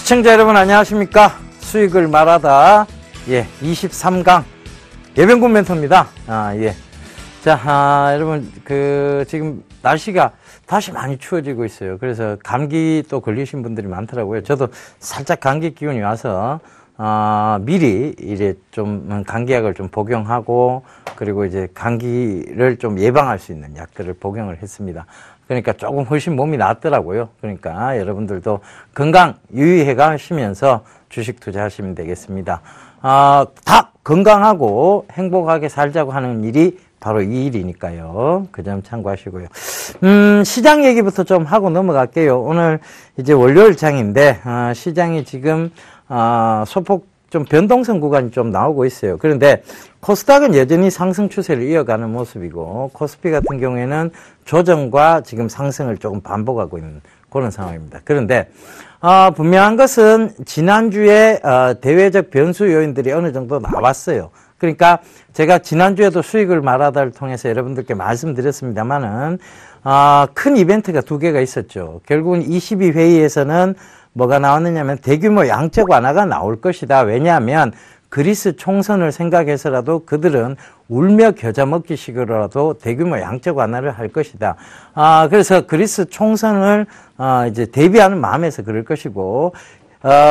시청자 여러분 안녕하십니까? 수익을 말하다 23강 예병군 멘토입니다. 여러분 지금 날씨가 다시 많이 추워지고 있어요. 그래서 감기 또 걸리신 분들이 많더라고요. 저도 살짝 감기 기운이 와서 미리 이제 좀 감기약을 좀 복용하고, 그리고 이제 감기를 좀 예방할 수 있는 약들을 복용을 했습니다. 그러니까 조금 훨씬 몸이 낫더라고요. 그러니까 여러분들도 건강 유의해 가시면서 주식 투자하시면 되겠습니다. 다 건강하고 행복하게 살자고 하는 일이 바로 이 일이니까요. 그 점 참고하시고요. 시장 얘기부터 좀 하고 넘어갈게요. 오늘 이제 월요일 장인데, 시장이 지금, 소폭 좀 변동성 구간이 좀 나오고 있어요. 그런데 코스닥은 여전히 상승 추세를 이어가는 모습이고, 코스피 같은 경우에는 조정과 지금 상승을 조금 반복하고 있는 그런 상황입니다. 그런데, 분명한 것은 지난주에, 대외적 변수 요인들이 어느 정도 나왔어요. 그러니까 제가 지난주에도 수익을 말하다를 통해서 여러분들께 말씀드렸습니다만은, 큰 이벤트가 두 개가 있었죠. 결국은 22회의에서는 뭐가 나왔느냐면 대규모 양적 완화가 나올 것이다. 왜냐하면 그리스 총선을 생각해서라도 그들은 울며 겨자 먹기식으로라도 대규모 양적 완화를 할 것이다. 그래서 그리스 총선을 이제 대비하는 마음에서 그럴 것이고,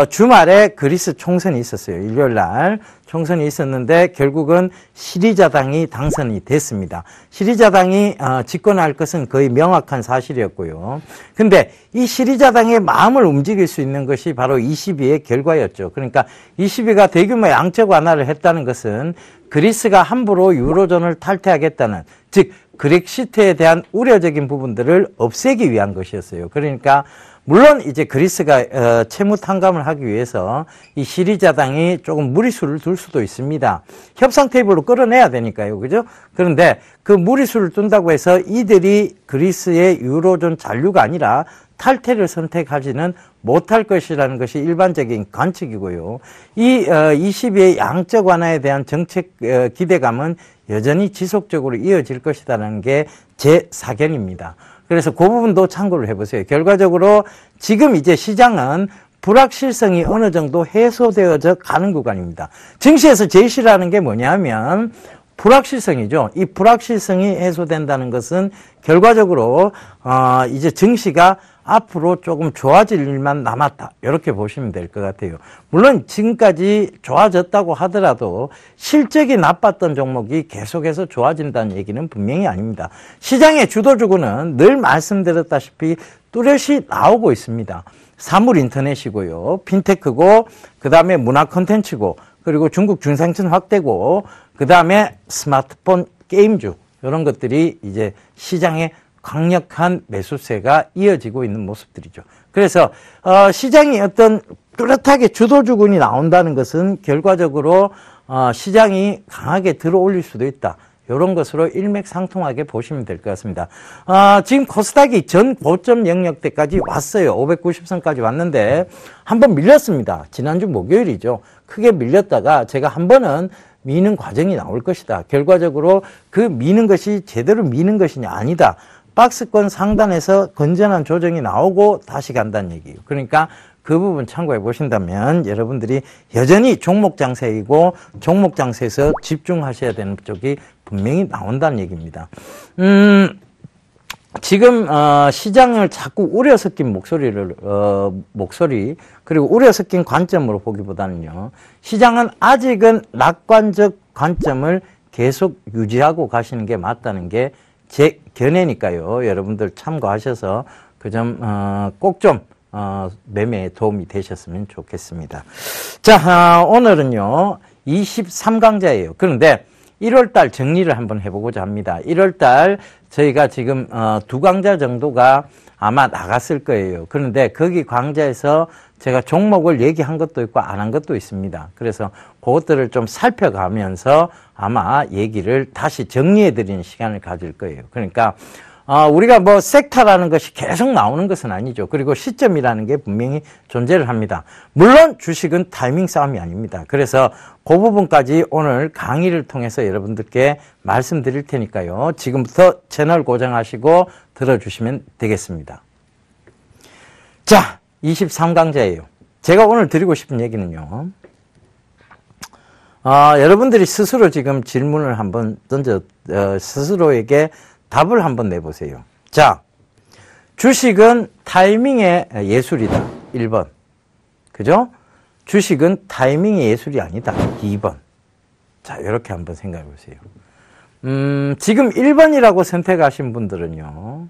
주말에 그리스 총선이 있었어요. 일요일 날 총선이 있었는데 결국은 시리자당이 당선이 됐습니다. 시리자당이 집권할 것은 거의 명확한 사실이었고요. 근데 이 시리자당의 마음을 움직일 수 있는 것이 바로 22의 결과였죠. 그러니까 22가 대규모 양적 완화를 했다는 것은 그리스가 함부로 유로존을 탈퇴하겠다는, 즉 그렉시트에 대한 우려적인 부분들을 없애기 위한 것이었어요. 그러니까 물론 이제 그리스가 채무 탕감을 하기 위해서 이 시리자당이 조금 무리수를 둘 수도 있습니다. 협상 테이블로 끌어내야 되니까요. 그죠? 그런데 그 무리수를 둔다고 해서 이들이 그리스의 유로존 잔류가 아니라 탈퇴를 선택하지는 못할 것이라는 것이 일반적인 관측이고요. 이 22의 양적 완화에 대한 정책 기대감은 여전히 지속적으로 이어질 것이라는 게 제 사견입니다. 그래서 그 부분도 참고를 해보세요. 결과적으로 지금 이제 시장은 불확실성이 어느 정도 해소되어져 가는 구간입니다. 증시에서 제일 싫어하는 게 뭐냐면 불확실성이죠. 이 불확실성이 해소된다는 것은 결과적으로 이제 증시가 앞으로 조금 좋아질 일만 남았다, 이렇게 보시면 될 것 같아요. 물론 지금까지 좋아졌다고 하더라도 실적이 나빴던 종목이 계속해서 좋아진다는 얘기는 분명히 아닙니다. 시장의 주도주구는 늘 말씀드렸다시피 뚜렷이 나오고 있습니다. 사물 인터넷이고요, 핀테크고, 그 다음에 문화 콘텐츠고, 그리고 중국 중상층 확대고, 그 다음에 스마트폰 게임주, 이런 것들이 이제 시장의 강력한 매수세가 이어지고 있는 모습들이죠. 그래서 시장이 어떤 뚜렷하게 주도주군이 나온다는 것은 결과적으로 시장이 강하게 들어올릴 수도 있다, 이런 것으로 일맥상통하게 보시면 될 것 같습니다. 지금 코스닥이 전 고점 영역대까지 왔어요. 590선까지 왔는데 한번 밀렸습니다. 지난주 목요일이죠. 크게 밀렸다가 제가 한 번은 미는 과정이 나올 것이다, 결과적으로 그 미는 것이 제대로 미는 것이냐 아니다, 박스권 상단에서 건전한 조정이 나오고 다시 간다는 얘기예요. 그러니까 그 부분 참고해 보신다면 여러분들이 여전히 종목 장세이고 종목 장세에서 집중하셔야 되는 쪽이 분명히 나온다는 얘기입니다. 지금 시장을 자꾸 우려 섞인 목소리 그리고 우려 섞인 관점으로 보기보다는요, 시장은 아직은 낙관적 관점을 계속 유지하고 가시는 게 맞다는 게 제 견해니까요. 여러분들 참고하셔서 그 점 꼭 좀 매매에 도움이 되셨으면 좋겠습니다. 자, 오늘은요 23강자예요. 그런데 1월달 정리를 한번 해보고자 합니다. 1월달 저희가 지금 2강자 정도가 아마 나갔을 거예요. 그런데 거기 강좌에서 제가 종목을 얘기한 것도 있고 안 한 것도 있습니다. 그래서 그것들을 좀 살펴가면서 아마 얘기를 다시 정리해드리는 시간을 가질 거예요. 그러니까 우리가 뭐 섹터라는 것이 계속 나오는 것은 아니죠. 그리고 시점이라는 게 분명히 존재를 합니다. 물론 주식은 타이밍 싸움이 아닙니다. 그래서 그 부분까지 오늘 강의를 통해서 여러분들께 말씀드릴 테니까요. 지금부터 채널 고정하시고 들어주시면 되겠습니다. 자, 23강자예요. 제가 오늘 드리고 싶은 얘기는요. 여러분들이 스스로 지금 질문을 한번 스스로에게 답을 한번 내보세요. 자, 주식은 타이밍의 예술이다. 1번. 그죠? 주식은 타이밍의 예술이 아니다. 2번. 자, 이렇게 한번 생각해 보세요. 지금 1번이라고 선택하신 분들은요,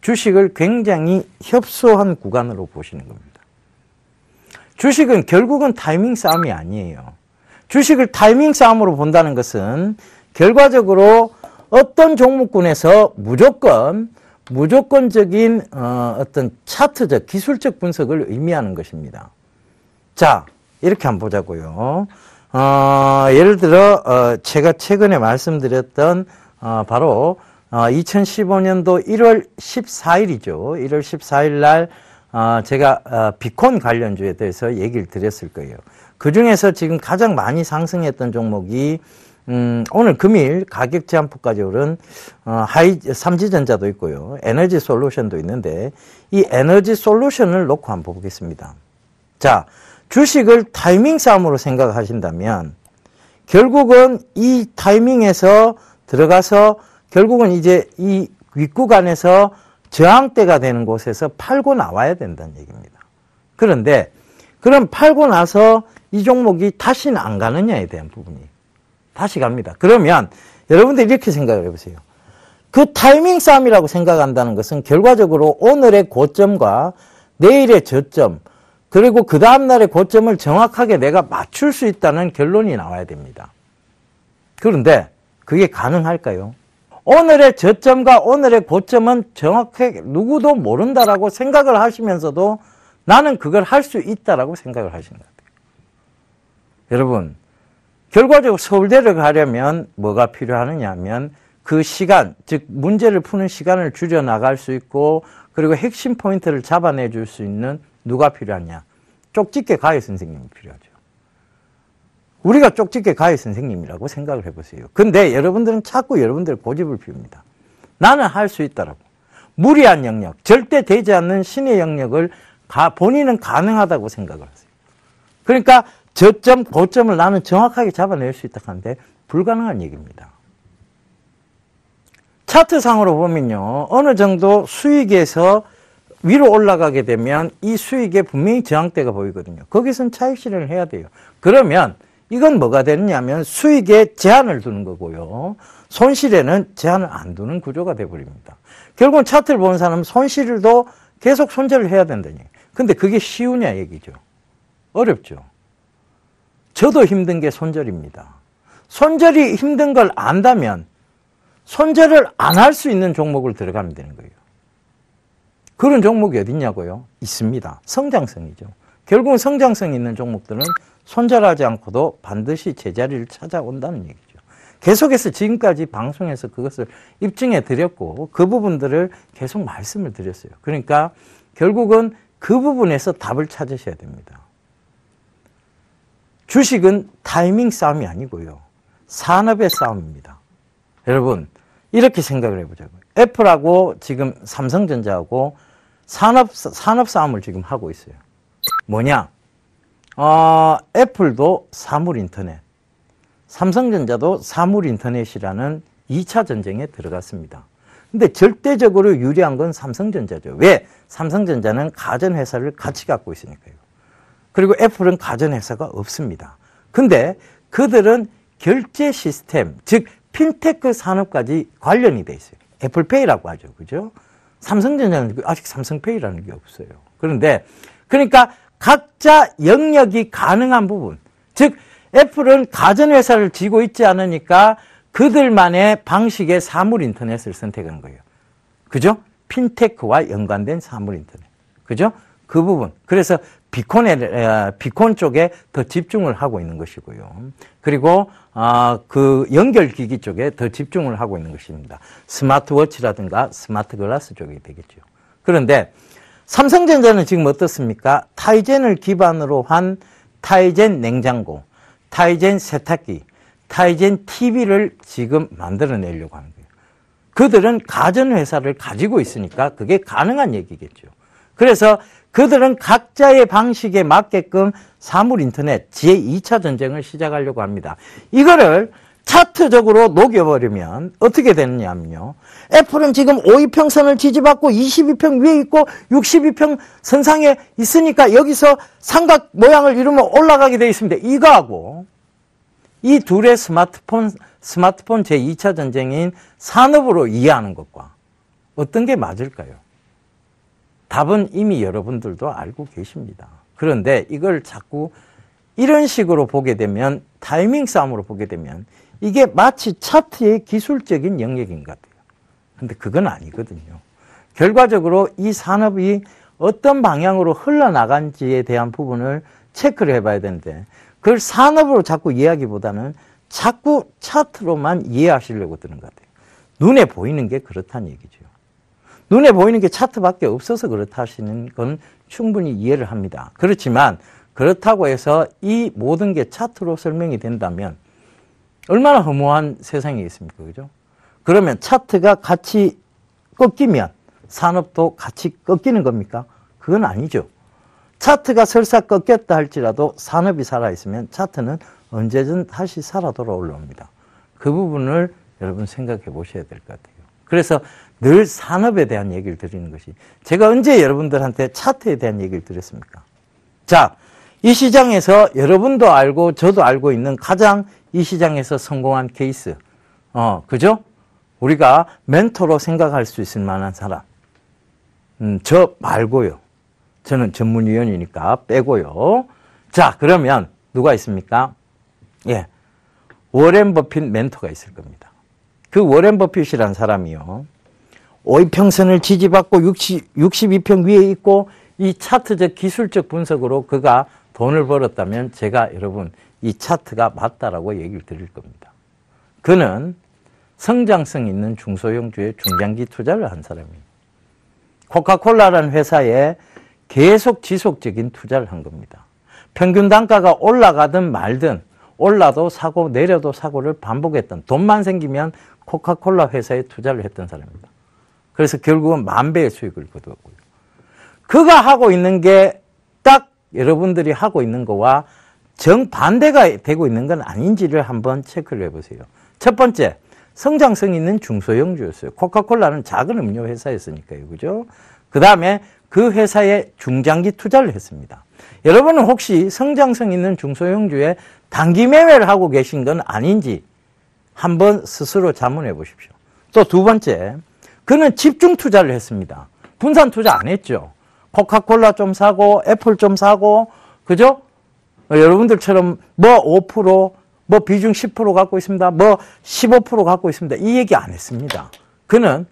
주식을 굉장히 협소한 구간으로 보시는 겁니다. 주식은 결국은 타이밍 싸움이 아니에요. 주식을 타이밍 싸움으로 본다는 것은 결과적으로 어떤 종목군에서 무조건적인 어떤 차트적, 기술적 분석을 의미하는 것입니다. 자, 이렇게 한번 보자고요. 예를 들어 제가 최근에 말씀드렸던 바로 2015년도 1월 14일이죠. 1월 14일 날 제가 비콘 관련주에 대해서 얘기를 드렸을 거예요. 그 중에서 지금 가장 많이 상승했던 종목이 오늘 금일 가격 제한폭까지 오른 삼지전자도 있고요. 에너지 솔루션도 있는데 이 에너지 솔루션을 놓고 한번 보겠습니다. 자, 주식을 타이밍 싸움으로 생각하신다면 결국은 이 타이밍에서 들어가서 결국은 이제 이 윗구간에서 저항대가 되는 곳에서 팔고 나와야 된다는 얘기입니다. 그런데 그럼 팔고 나서 이 종목이 다시는 안 가느냐에 대한 부분이 다시 갑니다. 그러면 여러분들 이렇게 생각을 해보세요. 그 타이밍 싸움이라고 생각한다는 것은 결과적으로 오늘의 고점과 내일의 저점 그리고 그 다음날의 고점을 정확하게 내가 맞출 수 있다는 결론이 나와야 됩니다. 그런데 그게 가능할까요? 오늘의 저점과 오늘의 고점은 정확하게 누구도 모른다라고 생각을 하시면서도 나는 그걸 할 수 있다라고 생각을 하시는 것 같아요. 여러분, 결과적으로 서울대를 가려면 뭐가 필요하느냐 하면 그 시간, 즉 문제를 푸는 시간을 줄여나갈 수 있고 그리고 핵심 포인트를 잡아내줄 수 있는 누가 필요하냐? 쪽집게 가해 선생님이 필요하죠. 우리가 쪽집게 가해 선생님이라고 생각을 해보세요. 근데 여러분들은 자꾸 여러분들 고집을 피웁니다. 나는 할 수 있다라고. 무리한 영역, 절대 되지 않는 신의 영역을 본인은 가능하다고 생각을 하세요. 그러니까 저점, 고점을 나는 정확하게 잡아낼 수 있다 하는데 불가능한 얘기입니다. 차트상으로 보면요. 어느 정도 수익에서 위로 올라가게 되면 이 수익에 분명히 저항대가 보이거든요. 거기선 차익 실현을 해야 돼요. 그러면 이건 뭐가 되느냐면 수익에 제한을 두는 거고요. 손실에는 제한을 안 두는 구조가 되어버립니다. 결국은 차트를 보는 사람은 손실도 계속 손절을 해야 된다니. 근데 그게 쉬우냐 얘기죠. 어렵죠. 저도 힘든 게 손절입니다. 손절이 힘든 걸 안다면 손절을 안 할 수 있는 종목을 들어가면 되는 거예요. 그런 종목이 어딨냐고요? 있습니다. 성장성이죠. 결국은 성장성 있는 종목들은 손절하지 않고도 반드시 제자리를 찾아온다는 얘기죠. 계속해서 지금까지 방송에서 그것을 입증해 드렸고 그 부분들을 계속 말씀을 드렸어요. 그러니까 결국은 그 부분에서 답을 찾으셔야 됩니다. 주식은 타이밍 싸움이 아니고요. 산업의 싸움입니다. 여러분 이렇게 생각을 해보자고요. 애플하고 지금 삼성전자하고 산업 싸움을 지금 하고 있어요. 뭐냐? 애플도 사물인터넷, 삼성전자도 사물인터넷이라는 2차 전쟁에 들어갔습니다. 근데 절대적으로 유리한 건 삼성전자죠. 왜? 삼성전자는 가전회사를 같이 갖고 있으니까요. 그리고 애플은 가전회사가 없습니다. 근데 그들은 결제 시스템, 즉 핀테크 산업까지 관련이 돼 있어요. 애플페이라고 하죠. 그죠? 삼성전자는 아직 삼성페이라는 게 없어요. 그러니까 각자 영역이 가능한 부분, 즉 애플은 가전회사를 쥐고 있지 않으니까 그들만의 방식의 사물인터넷을 선택한 거예요. 그죠? 핀테크와 연관된 사물인터넷. 그죠? 그 부분. 그래서 비콘 쪽에 더 집중을 하고 있는 것이고요. 그리고 그 연결기기 쪽에 더 집중을 하고 있는 것입니다. 스마트워치라든가 스마트 글라스 쪽이 되겠죠. 그런데 삼성전자는 지금 어떻습니까? 타이젠을 기반으로 한 타이젠 냉장고, 타이젠 세탁기, 타이젠 TV를 지금 만들어내려고 하는 거예요. 그들은 가전회사를 가지고 있으니까 그게 가능한 얘기겠죠. 그래서 그들은 각자의 방식에 맞게끔 사물 인터넷 제2차 전쟁을 시작하려고 합니다. 이거를 차트적으로 녹여버리면 어떻게 되느냐면요. 애플은 지금 5위평선을 지지받고 22평 위에 있고 62평 선상에 있으니까 여기서 삼각 모양을 이루면 올라가게 되어 있습니다. 이거하고 이 둘의 스마트폰 제2차 전쟁인 산업으로 이해하는 것과 어떤 게 맞을까요? 답은 이미 여러분들도 알고 계십니다. 그런데 이걸 자꾸 이런 식으로 보게 되면, 타이밍 싸움으로 보게 되면 이게 마치 차트의 기술적인 영역인 것 같아요. 근데 그건 아니거든요. 결과적으로 이 산업이 어떤 방향으로 흘러나간지에 대한 부분을 체크를 해봐야 되는데, 그걸 산업으로 자꾸 이해하기보다는 자꾸 차트로만 이해하시려고 드는 것 같아요. 눈에 보이는 게 그렇다는 얘기죠. 눈에 보이는 게 차트밖에 없어서 그렇다 하시는 건 충분히 이해를 합니다. 그렇지만 그렇다고 해서 이 모든 게 차트로 설명이 된다면 얼마나 허무한 세상이겠습니까? 그죠? 그러면 차트가 같이 꺾이면 산업도 같이 꺾이는 겁니까? 그건 아니죠. 차트가 설사 꺾였다 할지라도 산업이 살아있으면 차트는 언제든 다시 살아 돌아올라옵니다. 그 부분을 여러분 생각해 보셔야 될 것 같아요. 그래서 늘 산업에 대한 얘기를 드리는 것이, 제가 언제 여러분들한테 차트에 대한 얘기를 드렸습니까? 자, 이 시장에서 여러분도 알고 저도 알고 있는 가장 이 시장에서 성공한 케이스, 그죠? 우리가 멘토로 생각할 수 있을 만한 사람, 저 말고요. 저는 전문위원이니까 빼고요. 자, 그러면 누가 있습니까? 예, 워렌 버핏 멘토가 있을 겁니다. 그 워렌 버핏이라는 사람이요, 5위평선을 지지받고 62평 위에 있고 이 차트적 기술적 분석으로 그가 돈을 벌었다면 제가 여러분 이 차트가 맞다라고 얘기를 드릴 겁니다. 그는 성장성 있는 중소형주에 중장기 투자를 한 사람이에요. 코카콜라라는 회사에 계속 지속적인 투자를 한 겁니다. 평균 단가가 올라가든 말든 올라도 사고 내려도 사고를 반복했던, 돈만 생기면 코카콜라 회사에 투자를 했던 사람입니다. 그래서 결국은 10,000배의 수익을 거두었고요. 그가 하고 있는 게 딱 여러분들이 하고 있는 거와 정반대가 되고 있는 건 아닌지를 한번 체크를 해보세요. 첫 번째, 성장성 있는 중소형주였어요. 코카콜라는 작은 음료 회사였으니까요. 그죠? 그 다음에 그 회사에 중장기 투자를 했습니다. 여러분은 혹시 성장성 있는 중소형주에 단기 매매를 하고 계신 건 아닌지 한번 스스로 자문해 보십시오. 또 두 번째, 그는 집중 투자를 했습니다. 분산 투자 안 했죠. 코카콜라 좀 사고 애플 좀 사고, 그죠? 여러분들처럼 뭐 5%, 뭐 비중 10% 갖고 있습니다, 뭐 15% 갖고 있습니다, 이 얘기 안 했습니다. 그는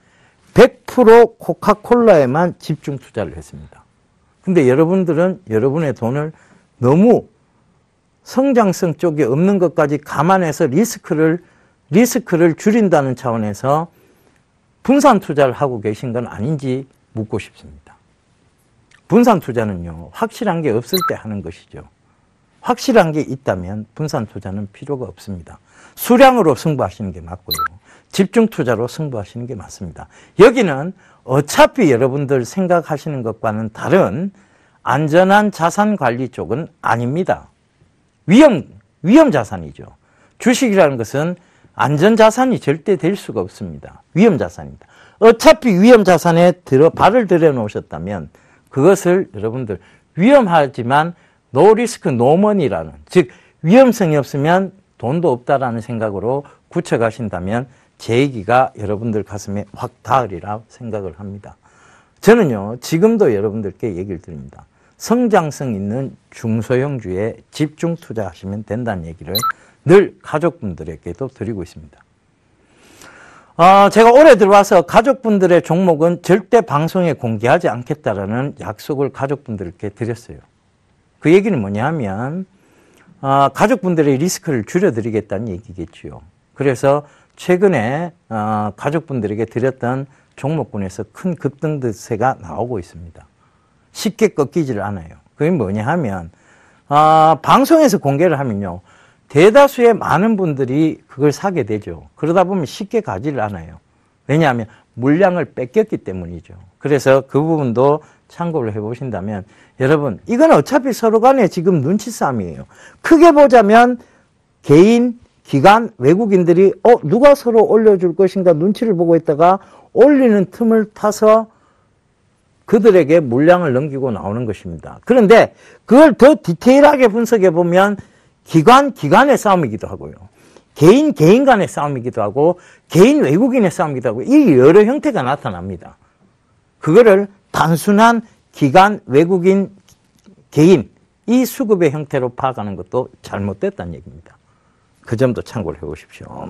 100% 코카콜라에만 집중 투자를 했습니다. 근데 여러분들은 여러분의 돈을 너무 성장성 쪽에 없는 것까지 감안해서 리스크를 줄인다는 차원에서 분산 투자를 하고 계신 건 아닌지 묻고 싶습니다. 분산 투자는요, 확실한 게 없을 때 하는 것이죠. 확실한 게 있다면 분산 투자는 필요가 없습니다. 수량으로 승부하시는 게 맞고요, 집중 투자로 승부하시는 게 맞습니다. 여기는 어차피 여러분들 생각하시는 것과는 다른 안전한 자산 관리 쪽은 아닙니다. 위험 자산이죠. 주식이라는 것은 안전 자산이 절대 될 수가 없습니다. 위험 자산입니다. 어차피 위험 자산에 발을 들여놓으셨다면 그것을 여러분들 위험하지만 노 리스크 노 머니라는, 즉 위험성이 없으면 돈도 없다라는 생각으로 굳혀가신다면 제 얘기가 여러분들 가슴에 확 닿으리라 생각을 합니다. 저는요, 지금도 여러분들께 얘기를 드립니다. 성장성 있는 중소형주에 집중 투자하시면 된다는 얘기를 늘 가족분들에게도 드리고 있습니다. 제가 올해 들어와서 가족분들의 종목은 절대 방송에 공개하지 않겠다라는 약속을 가족분들께 드렸어요. 그 얘기는 뭐냐 하면 가족분들의 리스크를 줄여드리겠다는 얘기겠지요. 그래서 최근에 가족분들에게 드렸던 종목군에서 큰 급등세가 나오고 있습니다. 쉽게 꺾이질 않아요. 그게 뭐냐 하면 방송에서 공개를 하면요, 대다수의 많은 분들이 그걸 사게 되죠. 그러다 보면 쉽게 가지를 않아요. 왜냐하면 물량을 뺏겼기 때문이죠. 그래서 그 부분도 참고를 해보신다면 여러분 이건 어차피 서로 간에 지금 눈치 싸움이에요. 크게 보자면 개인, 기관, 외국인들이 누가 서로 올려줄 것인가 눈치를 보고 있다가 올리는 틈을 타서 그들에게 물량을 넘기고 나오는 것입니다. 그런데 그걸 더 디테일하게 분석해 보면 기관, 기관의 싸움이기도 하고요. 개인, 개인 간의 싸움이기도 하고 개인, 외국인의 싸움이기도 하고 이 여러 형태가 나타납니다. 그거를 단순한 기관, 외국인, 개인 이 수급의 형태로 파악하는 것도 잘못됐다는 얘기입니다. 그 점도 참고를 해보십시오.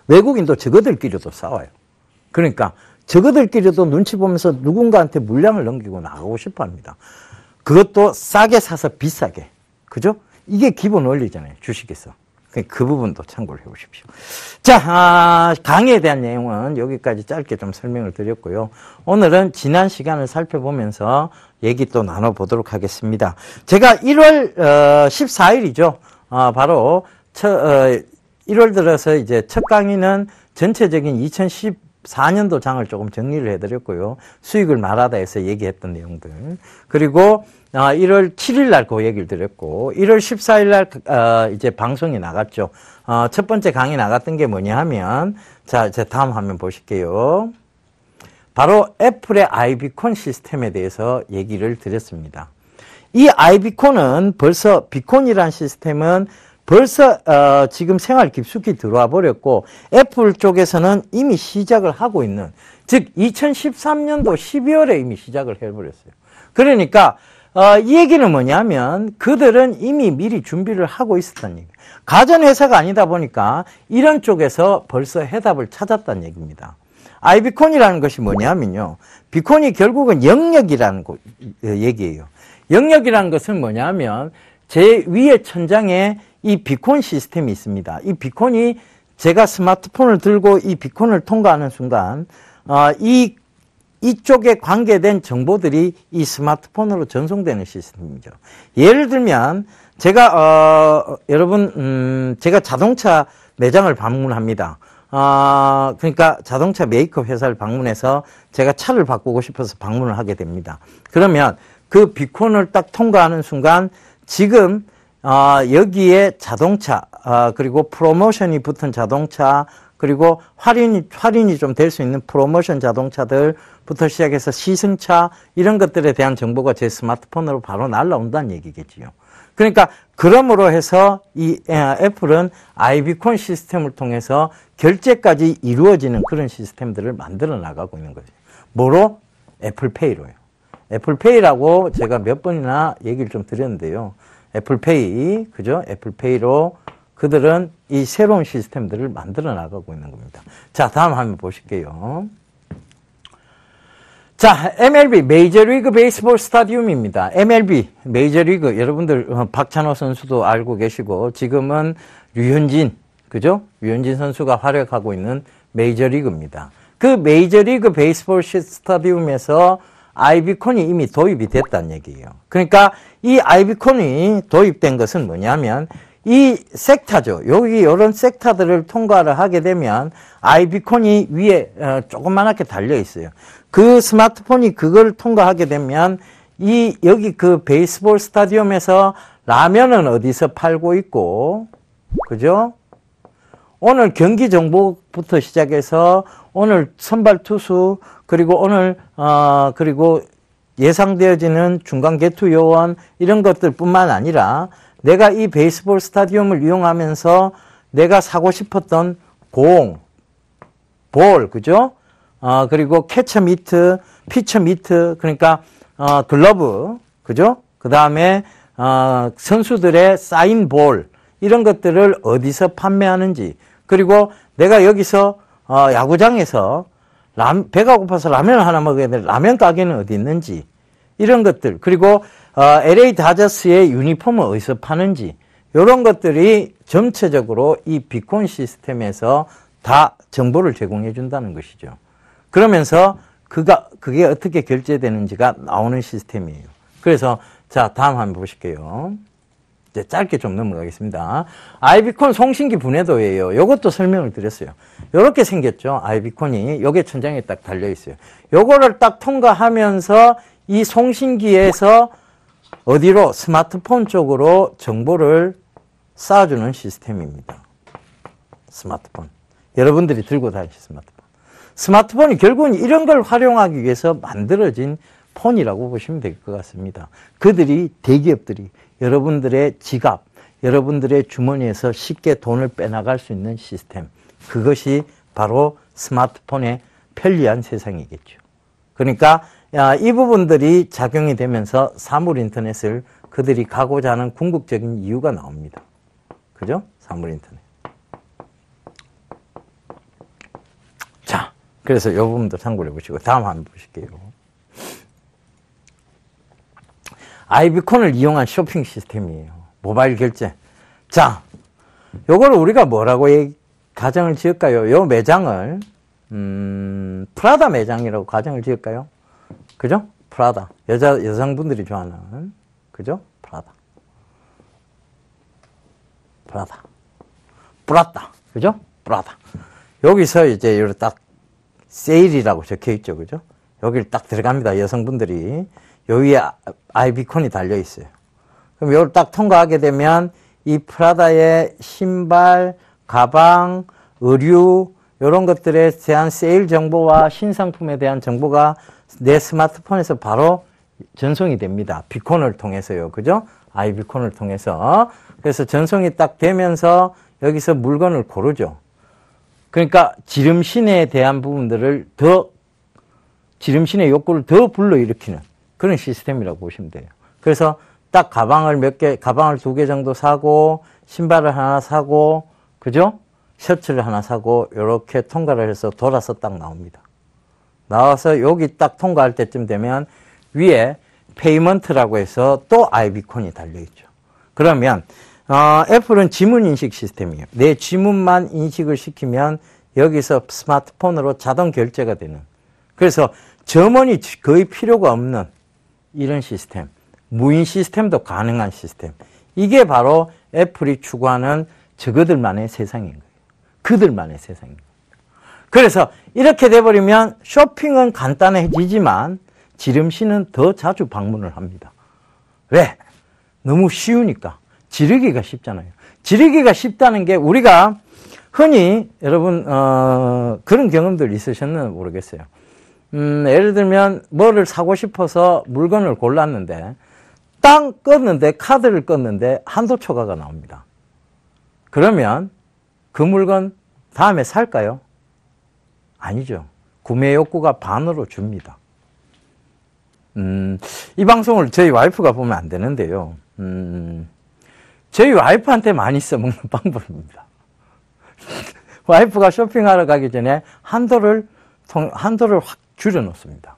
외국인도 저거들끼리도 싸워요. 그러니까 저거들끼리도 눈치 보면서 누군가한테 물량을 넘기고 나가고 싶어 합니다. 그것도 싸게 사서 비싸게. 그죠? 이게 기본 원리잖아요. 주식에서. 그 부분도 참고를 해보십시오. 자, 강의에 대한 내용은 여기까지 짧게 좀 설명을 드렸고요. 오늘은 지난 시간을 살펴보면서 얘기 또 나눠보도록 하겠습니다. 제가 1월 14일이죠. 바로 1월 들어서 이제 첫 강의는 전체적인 2014년도 장을 조금 정리를 해드렸고요. 수익을 말하다 해서 얘기했던 내용들. 그리고 1월 7일 날 그 얘기를 드렸고, 1월 14일 날 이제 방송이 나갔죠. 첫 번째 강의 나갔던 게 뭐냐 하면, 자, 이제 다음 화면 보실게요. 바로 애플의 아이비콘 시스템에 대해서 얘기를 드렸습니다. 이 아이비콘은 벌써 비콘이라는 시스템은 벌써 지금 생활 깊숙이 들어와 버렸고 애플 쪽에서는 이미 시작을 하고 있는, 즉 2013년도 12월에 이미 시작을 해버렸어요. 그러니까 이 얘기는 뭐냐면 그들은 이미 미리 준비를 하고 있었다는 얘기예요. 가전회사가 아니다 보니까 이런 쪽에서 벌써 해답을 찾았다는 얘기입니다. 아이비콘이라는 것이 뭐냐면요, 비콘이 결국은 영역이라는 얘기예요. 영역이라는 것은 뭐냐면 제 위에 천장에 이 비콘 시스템이 있습니다. 이 비콘이 제가 스마트폰을 들고 이 비콘을 통과하는 순간 이쪽에 관계된 정보들이 이 스마트폰으로 전송되는 시스템이죠. 예를 들면 제가 여러분 제가 자동차 매장을 방문합니다. 그러니까 자동차 메이커 회사를 방문해서 제가 차를 바꾸고 싶어서 방문을 하게 됩니다. 그러면 그 비콘을 딱 통과하는 순간 지금 여기에 자동차, 그리고 프로모션이 붙은 자동차, 그리고 할인이 좀 될 수 있는 프로모션 자동차들부터 시작해서 시승차, 이런 것들에 대한 정보가 제 스마트폰으로 바로 날라온다는 얘기겠지요. 그러니까, 그러므로 해서 이 애플은 아이비콘 시스템을 통해서 결제까지 이루어지는 그런 시스템들을 만들어 나가고 있는 거죠. 뭐로? 애플페이로요. 애플페이라고 제가 몇 번이나 얘기를 좀 드렸는데요. 애플페이, 그죠? 애플페이로 그들은 이 새로운 시스템들을 만들어 나가고 있는 겁니다. 자, 다음 화면 보실게요. 자, MLB, 메이저리그 베이스볼 스타디움입니다. MLB, 메이저리그, 여러분들 박찬호 선수도 알고 계시고 지금은 류현진, 그죠? 류현진 선수가 활약하고 있는 메이저리그입니다. 그 메이저리그 베이스볼 스타디움에서 아이비콘이 이미 도입이 됐다는 얘기예요. 그러니까 이 아이비콘이 도입된 것은 뭐냐면 이 섹타죠. 여기 이런 섹타들을 통과를 하게 되면 아이비콘이 위에 조그만하게 달려 있어요. 그 스마트폰이 그걸 통과하게 되면 여기 그 베이스볼 스타디움에서 라면은 어디서 팔고 있고, 그죠? 오늘 경기 정보부터 시작해서 오늘 선발 투수, 그리고 오늘 그리고 예상되어지는 중간 개투 요원, 이런 것들뿐만 아니라 내가 이 베이스볼 스타디움을 이용하면서 내가 사고 싶었던 공, 볼, 그죠? 그리고 캐처 미트, 피처 미트, 그러니까 글러브, 그죠? 그 다음에 선수들의 사인 볼, 이런 것들을 어디서 판매하는지, 그리고 내가 여기서 야구장에서 배가 고파서 라면을 하나 먹어야 되는데 라면 가게는 어디 있는지, 이런 것들, 그리고 LA 다저스의 유니폼을 어디서 파는지, 이런 것들이 전체적으로 이 비콘 시스템에서 다 정보를 제공해 준다는 것이죠. 그러면서 그게 어떻게 결제되는지가 나오는 시스템이에요. 그래서 자, 다음 한번 보실게요. 이제 짧게 좀 넘어가겠습니다. 아이비콘 송신기 분해도예요. 요것도 설명을 드렸어요. 요렇게 생겼죠. 아이비콘이 요게 천장에 딱 달려 있어요. 요거를 딱 통과하면서 이 송신기에서 어디로? 스마트폰 쪽으로 정보를 쌓아주는 시스템입니다. 스마트폰. 여러분들이 들고 다니실 스마트폰. 스마트폰이 결국은 이런 걸 활용하기 위해서 만들어진 폰이라고 보시면 될 것 같습니다. 대기업들이 여러분들의 지갑, 여러분들의 주머니에서 쉽게 돈을 빼나갈 수 있는 시스템. 그것이 바로 스마트폰의 편리한 세상이겠죠. 그러니까 이 부분들이 작용이 되면서 사물 인터넷을 그들이 가고자 하는 궁극적인 이유가 나옵니다. 그죠? 사물 인터넷. 자, 그래서 이 부분도 참고해 보시고 다음 한번 보실게요. 아이비콘을 이용한 쇼핑 시스템이에요. 모바일 결제. 자, 요거를 우리가 뭐라고 가정을 지을까요? 요 매장을 프라다 매장이라고 가정을 지을까요? 그죠? 프라다. 여성분들이 좋아하는, 그죠? 프라다. 그죠? 프라다. 여기서 이제 요렇게 딱 세일이라고 적혀 있죠. 그죠? 여기를 딱 들어갑니다. 여성분들이. 요 위에 아이비콘이 달려 있어요. 그럼 요걸 딱 통과하게 되면 이 프라다의 신발, 가방, 의류, 이런 것들에 대한 세일 정보와 신상품에 대한 정보가 내 스마트폰에서 바로 전송이 됩니다. 비콘을 통해서요. 그죠? 아이비콘을 통해서. 그래서 전송이 딱 되면서 여기서 물건을 고르죠. 그러니까 지름신에 대한 부분들을 지름신의 욕구를 더 불러일으키는 그런 시스템이라고 보시면 돼요. 그래서 딱 가방을 2개 정도 사고, 신발을 하나 사고, 그죠? 셔츠를 하나 사고, 이렇게 통과를 해서 돌아서 딱 나옵니다. 나와서 여기 딱 통과할 때쯤 되면 위에 페이먼트라고 해서 또 아이비콘이 달려있죠. 그러면, 애플은 지문 인식 시스템이에요. 내 지문만 인식을 시키면 여기서 스마트폰으로 자동 결제가 되는. 그래서 점원이 거의 필요가 없는 이런 시스템. 무인 시스템도 가능한 시스템. 이게 바로 애플이 추구하는 저그들만의 세상인 거예요. 그들만의 세상인 거예요. 그래서 이렇게 돼버리면 쇼핑은 간단해지지만 지름신은 더 자주 방문을 합니다. 왜? 너무 쉬우니까. 지르기가 쉽잖아요. 지르기가 쉽다는 게 우리가 흔히 여러분 그런 경험들 있으셨나 모르겠어요. 예를 들면 뭐를 사고 싶어서 물건을 골랐는데 땅 껐는데 카드를 껐는데 한도 초과가 나옵니다. 그러면 그 물건 다음에 살까요? 아니죠. 구매 욕구가 반으로 줍니다. 이 방송을 저희 와이프가 보면 안 되는데요. 저희 와이프한테 많이 써먹는 방법입니다. 와이프가 쇼핑하러 가기 전에 한도를 확 줄여놓습니다.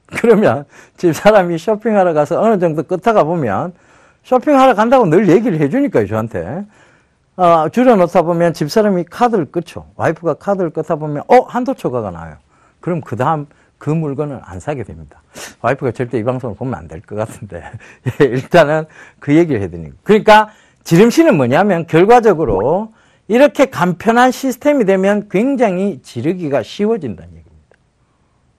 그러면 집사람이 쇼핑하러 가서 어느 정도 끝에가 보면 쇼핑하러 간다고 늘 얘기를 해주니까요, 저한테. 줄여놓다 보면 집사람이 카드를 끄죠. 와이프가 카드를 끄다 보면, 한도 초과가 나요. 그럼 그 다음 그 물건을 안 사게 됩니다. 와이프가 절대 이 방송을 보면 안 될 것 같은데. 일단은 그 얘기를 해드리는 거예요. 그러니까 지름신은 뭐냐면 결과적으로 이렇게 간편한 시스템이 되면 굉장히 지르기가 쉬워진다는 얘기입니다.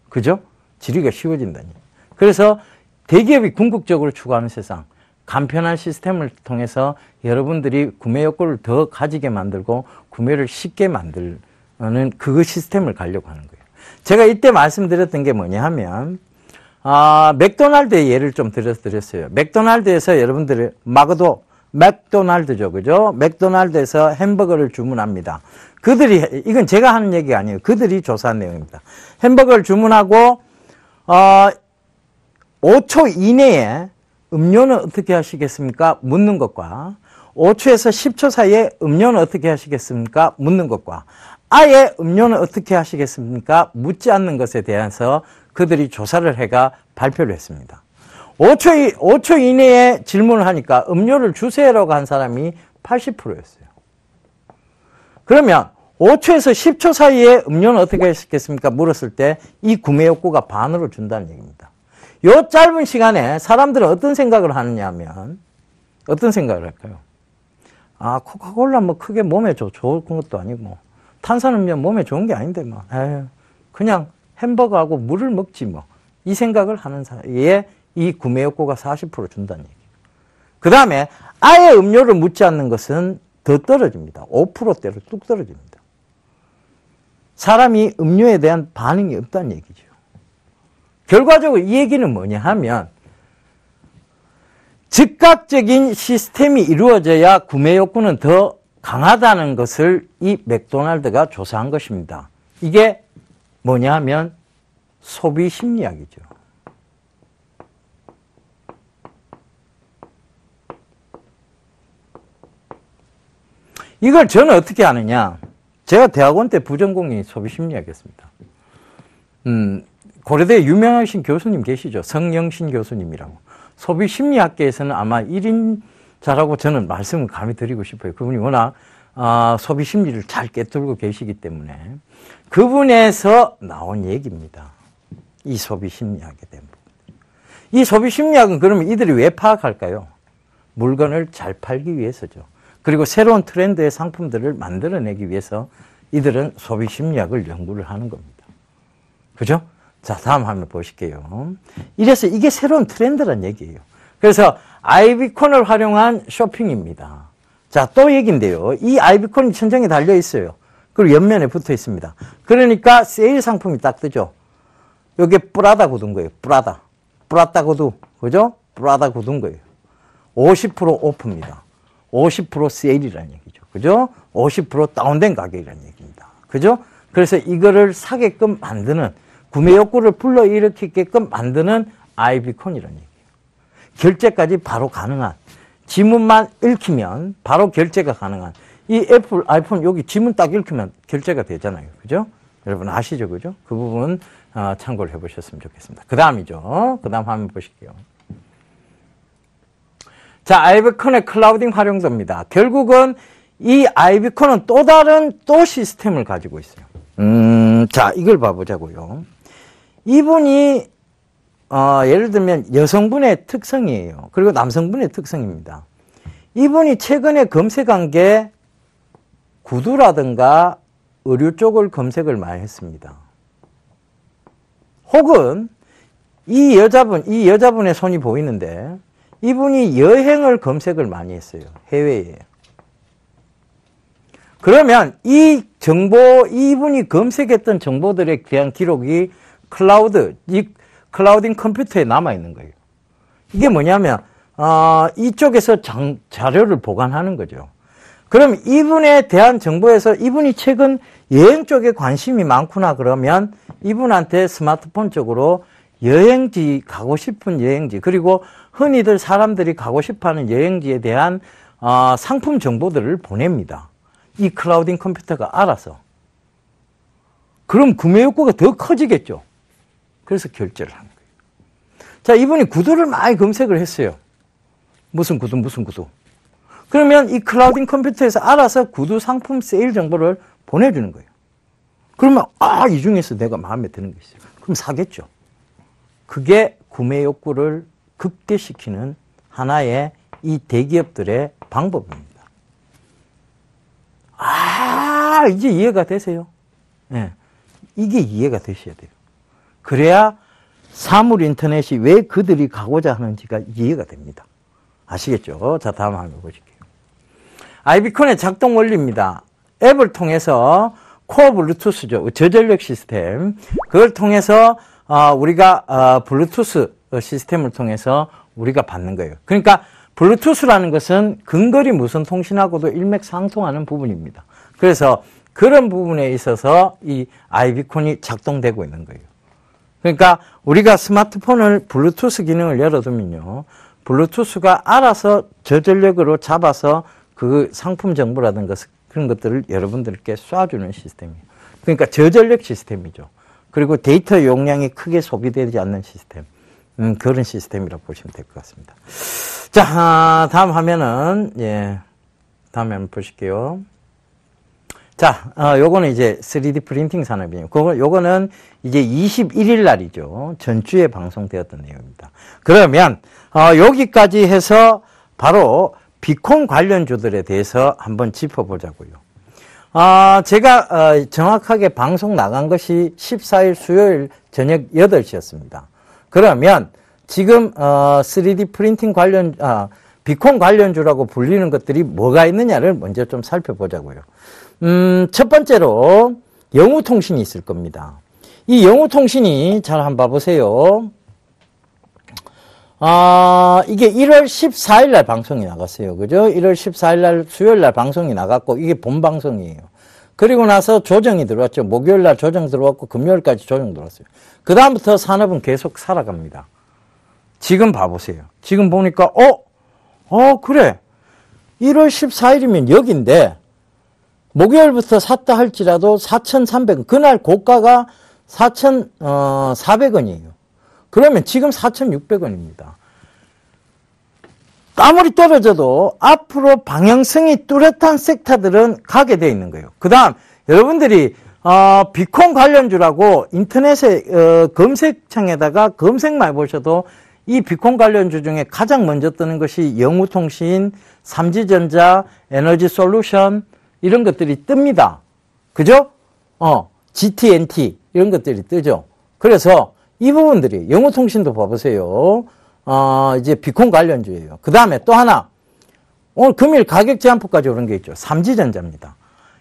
그죠? 지르기가 쉬워진다니. 그래서 대기업이 궁극적으로 추구하는 세상, 간편한 시스템을 통해서 여러분들이 구매 욕구를 더 가지게 만들고 구매를 쉽게 만드는 그 시스템을 가려고 하는 거예요. 제가 이때 말씀드렸던 게 뭐냐 하면 맥도날드의 예를 좀 드렸어요. 맥도날드에서 여러분들이 맥도날드죠. 그죠? 맥도날드에서 햄버거를 주문합니다. 이건 제가 하는 얘기가 아니에요. 그들이 조사한 내용입니다. 햄버거를 주문하고 5초 이내에 음료는 어떻게 하시겠습니까? 묻는 것과 5초에서 10초 사이에 음료는 어떻게 하시겠습니까? 묻는 것과 아예 음료는 어떻게 하시겠습니까? 묻지 않는 것에 대해서 그들이 조사를 해가 발표를 했습니다. 5초 이내에 질문을 하니까 음료를 주세요라고 한 사람이 80%였어요. 그러면 5초에서 10초 사이에 음료는 어떻게 하시겠습니까? 물었을 때 이 구매 욕구가 반으로 준다는 얘기입니다. 이 짧은 시간에 사람들은 어떤 생각을 하느냐 하면 어떤 생각을 할까요? 코카콜라 뭐 크게 몸에 좋은 것도 아니고 탄산음료 몸에 좋은 게 아닌데 그냥 햄버거하고 물을 먹지 뭐 이 생각을 하는 사이에 이 구매 욕구가 40% 준다는 얘기예요. 그 다음에 아예 음료를 묻지 않는 것은 더 떨어집니다. 5%대로 뚝 떨어집니다. 사람이 음료에 대한 반응이 없다는 얘기죠. 결과적으로 이 얘기는 뭐냐 하면 즉각적인 시스템이 이루어져야 구매 욕구는 더 강하다는 것을 이 맥도날드가 조사한 것입니다. 이게 뭐냐 하면 소비 심리학이죠. 이걸 저는 어떻게 아느냐. 제가 대학원 때 부전공이 소비 심리학이었습니다. 고려대 유명하신 교수님 계시죠. 성영신 교수님이라고. 소비 심리학계에서는 아마 1인자라고 저는 말씀을 감히 드리고 싶어요. 그분이 워낙 소비 심리를 잘 꿰뚫고 계시기 때문에 그분에서 나온 얘기입니다. 이 소비 심리학에 대한 부분. 이 소비 심리학은 그러면 이들이 왜 파악할까요? 물건을 잘 팔기 위해서죠. 그리고 새로운 트렌드의 상품들을 만들어내기 위해서 이들은 소비 심리학을 연구를 하는 겁니다. 그죠? 자, 다음 화면 보실게요. 이래서 이게 새로운 트렌드란 얘기예요. 그래서 아이비콘을 활용한 쇼핑입니다. 자, 또 얘기인데요. 이 아이비콘이 천장에 달려 있어요. 그리고 옆면에 붙어 있습니다. 그러니까 세일 상품이 딱 뜨죠. 여기에 프라다 굳은 거예요. 프라다 구두. 그죠? 프라다 굳은 거예요. 50% 오프입니다. 50% 세일이라는 얘기죠. 그죠? 50% 다운된 가격이라는 얘기입니다. 그죠? 그래서 이거를 사게끔 만드는, 구매 욕구를 불러일으키게끔 만드는 아이비콘이라는 얘기예요. 결제까지 바로 가능한, 지문만 읽히면 바로 결제가 가능한, 이 애플 아이폰 여기 지문 딱 읽히면 결제가 되잖아요. 그죠? 여러분 아시죠? 그죠? 그 부분 참고를 해보셨으면 좋겠습니다. 그 다음이죠. 그 다음 화면 보실게요. 자, 아이비콘의 클라우딩 활용도입니다. 결국은 이 아이비콘은 또 다른 또 시스템을 가지고 있어요. 자, 이걸 봐보자고요. 이분이 예를 들면 여성분의 특성이에요. 그리고 남성분의 특성입니다. 이분이 최근에 검색한 게 구두라든가 의류 쪽을 검색을 많이 했습니다. 혹은 이 여자분의 손이 보이는데 이분이 여행을 검색을 많이 했어요. 해외에. 그러면 이 정보, 이분이 검색했던 정보들에 대한 기록이 클라우딩 컴퓨터에 남아있는 거예요. 이게 뭐냐면, 이쪽에서 자료를 보관하는 거죠. 그럼 이분에 대한 정보에서 이분이 최근 여행 쪽에 관심이 많구나 그러면 이분한테 스마트폰 쪽으로 여행지, 가고 싶은 여행지, 그리고 흔히들 사람들이 가고 싶어 하는 여행지에 대한 상품 정보들을 보냅니다. 이 클라우딩 컴퓨터가 알아서. 그럼 구매 욕구가 더 커지겠죠. 그래서 결제를 하는 거예요. 자, 이분이 구두를 많이 검색을 했어요. 무슨 구두. 그러면 이 클라우딩 컴퓨터에서 알아서 구두 상품 세일 정보를 보내주는 거예요. 그러면 이 중에서 내가 마음에 드는 게 있어요. 그럼 사겠죠. 그게 구매 욕구를 극대시키는 하나의 이 대기업들의 방법입니다. 이제 이해가 되세요? 네. 이게 이해가 되셔야 돼요. 그래야 사물 인터넷이 왜 그들이 가고자 하는지가 이해가 됩니다. 아시겠죠? 자, 다음 화면 보실게요. 아이비콘의 작동 원리입니다. 앱을 통해서 코어 블루투스죠. 저전력 시스템. 그걸 통해서 우리가 블루투스 시스템을 통해서 우리가 받는 거예요. 그러니까 블루투스라는 것은 근거리 무선 통신하고도 일맥상통하는 부분입니다. 그래서 그런 부분에 있어서 이 아이비콘이 작동되고 있는 거예요. 그러니까 우리가 스마트폰을 블루투스 기능을 열어두면요. 블루투스가 알아서 저전력으로 잡아서 그 상품 정보라든가 그런 것들을 여러분들께 쏴주는 시스템이에요. 그러니까 저전력 시스템이죠. 그리고 데이터 용량이 크게 소비되지 않는 시스템. 그런 시스템이라고 보시면 될 것 같습니다. 자, 다음 화면은, 다음 화면 보실게요. 자, 요거는 이제 3D 프린팅 산업이에요. 요거는 이제 21일 날이죠. 전주에 방송되었던 내용입니다. 그러면, 여기까지 해서 바로 비콘 관련주들에 대해서 한번 짚어보자고요. 제가 정확하게 방송 나간 것이 14일 수요일 저녁 8시였습니다. 그러면 지금 3D 프린팅 관련 비콘 관련주라고 불리는 것들이 뭐가 있느냐를 먼저 좀 살펴보자고요. 첫 번째로 영우통신이 있을 겁니다. 이 영우통신이 잘 한번 봐보세요. 이게 1월 14일 날 방송이 나갔어요. 그죠? 1월 14일 날 수요일 날 방송이 나갔고 이게 본 방송이에요. 그리고 나서 조정이 들어왔죠. 목요일 날 조정 들어왔고 금요일까지 조정 들어왔어요. 그 다음부터 산업은 계속 살아갑니다. 지금 봐보세요. 지금 보니까 그래. 1월 14일이면 여기인데 목요일부터 샀다 할지라도 4,300원. 그날 고가가 4,400원이에요. 그러면 지금 4,600원입니다. 아무리 떨어져도 앞으로 방향성이 뚜렷한 섹터들은 가게 돼 있는 거예요. 그 다음 여러분들이 비콘 관련주라고 인터넷에 검색창에다가 검색만 해보셔도 이 비콘 관련주 중에 가장 먼저 뜨는 것이 영우통신, 삼지전자, 에너지솔루션 이런 것들이 뜹니다. 그죠? GTNT 이런 것들이 뜨죠. 그래서 이 부분들이 영우통신도 봐보세요. 이제 비콘 관련주예요. 그 다음에 또 하나 오늘 금일 가격 제한폭까지 오른 게 있죠. 삼지전자입니다.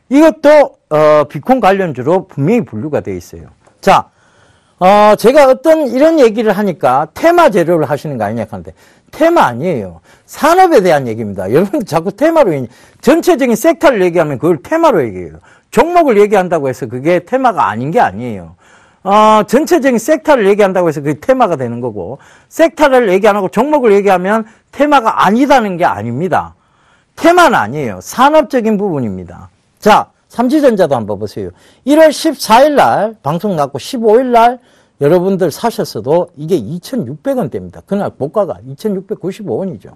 이것도 비콘 관련주로 분명히 분류가 되어 있어요. 자, 제가 어떤 이런 얘기를 하니까 테마 재료를 하시는 거 아니냐 하는데 테마 아니에요. 산업에 대한 얘기입니다. 여러분 자꾸 테마로 전체적인 섹터를 얘기하면 그걸 테마로 얘기해요. 종목을 얘기한다고 해서 그게 테마가 아닌 게 아니에요. 전체적인 섹터를 얘기한다고 해서 그게 테마가 되는 거고 섹터를 얘기 안 하고 종목을 얘기하면 테마가 아니다는 게 아닙니다. 테마는 아니에요. 산업적인 부분입니다. 자, 삼지전자도 한번 보세요. 1월 14일 날 방송 났고 15일 날 여러분들 사셨어도 이게 2,600원대입니다. 그날 고가가 2,695원이죠.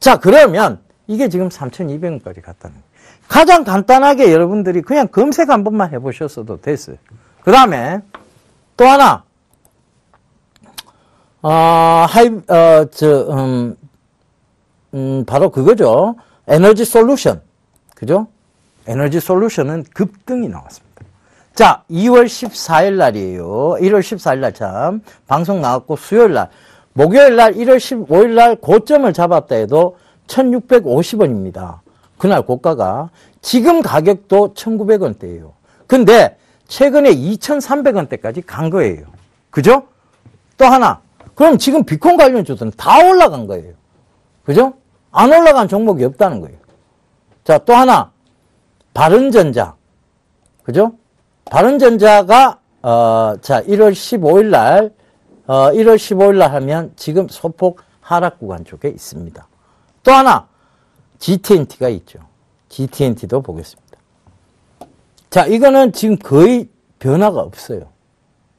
자, 그러면 이게 지금 3,200원까지 갔다는 거예요. 가장 간단하게 여러분들이 그냥 검색 한 번만 해보셨어도 됐어요. 그 다음에 또 하나, 바로 그거죠. 에너지 솔루션. 그죠? 에너지 솔루션은 급등이 나왔습니다. 자, 2월 14일 날이에요. 1월 14일 날 참 방송 나왔고 수요일 날, 목요일 날 1월 15일 날 고점을 잡았다 해도 1,650원입니다. 그날 고가가 지금 가격도 1,900원대예요. 근데 최근에 2,300원대까지 간 거예요. 그죠? 또 하나. 그럼 지금 비콘 관련주들은 다 올라간 거예요. 그죠? 안 올라간 종목이 없다는 거예요. 자, 또 하나. 바른전자. 그죠? 바른전자가, 1월 15일 날, 1월 15일 날 하면 지금 소폭 하락 구간 쪽에 있습니다. 또 하나. GTNT가 있죠. GTNT도 보겠습니다. 자, 이거는 지금 거의 변화가 없어요.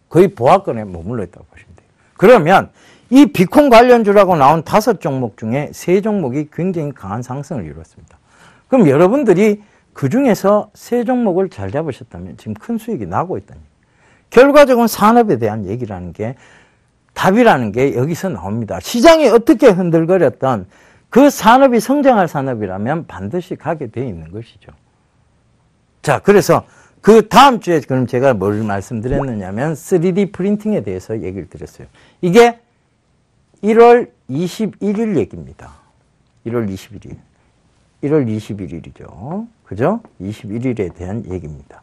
거의 보합권에 머물러 있다고 보시면 돼요. 그러면 이 비콘 관련주라고 나온 5종목 중에 3종목이 굉장히 강한 상승을 이루었습니다. 그럼 여러분들이 그 중에서 3종목을 잘 잡으셨다면 지금 큰 수익이 나고 있다는 얘기예요. 결과적으로 산업에 대한 얘기라는 게 답이라는 게 여기서 나옵니다. 시장이 어떻게 흔들거렸던 그 산업이 성장할 산업이라면 반드시 가게 돼 있는 것이죠. 자, 그래서 그 다음 주에 그럼 제가 뭘 말씀드렸느냐면 3D 프린팅에 대해서 얘기를 드렸어요. 이게 1월 21일 얘기입니다. 1월 21일. 1월 21일이죠. 그죠? 21일에 대한 얘기입니다.